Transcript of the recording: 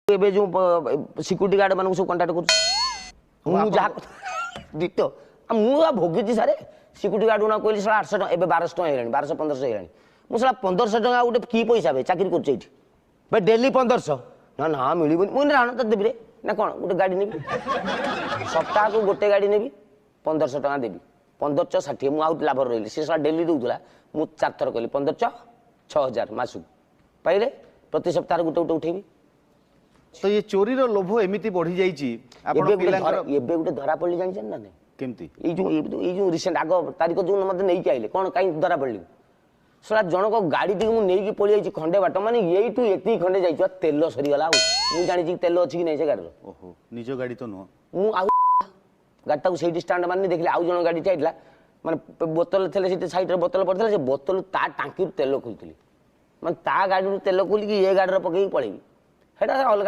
एबे जो security guard मानक सब कांटेक्ट कर मु जा दितो मु भोगी सारे सिक्यूरिटी गार्ड ना कहली साला 800 एबे 1200 टका हेलानी 1200 1500 हेलानी मु साला 1500 टका गोटे की पैसा बे चाकरी करछ एठी बे डेली 1500 ना ना मिलिबनी मु राण त देबी रे ना कोन गोटे गाड़ी नेबी सप्ताह को गोटे गाड़ी नेबी 1500 टका देबी 1560 मु आउट लाभर रहिली से साला डेली दउतला मु चार थर कहली 1500 6000 मासु पाइले प्रति सप्ताह गोटे गोटे उठेबी तो ये चोरी रो लोभ एमिति बढ़ी जाईची आपण पिलांकर एबे गोटे धरा पड़ली जानि ना नहीं केमती ये जो रिसेंट आग तारीख जो मत नहीं आइले कौन कहीं धरा पड़ली साला जनक गाड़ी टी मु नहीं पड़ी जाइए खंडे बाट माने यही टू एति खंडे जाइए तेल सरीगला मु जानी तेल अच्छी कि नहीं से गाड़ी ओहो निज गाड़ी तो नुह मु आउ गाड़ी से स्टाण्ड मानी देखली आउ जन गाड़ी ठेला माने बोतल थे साइड बोतल पड़ता से बोतल ता टांकी तेल खोलती माने ता गाड़ी तेल खोलिकी ये गाड़ी पकई पड़ेगी सेटा अलग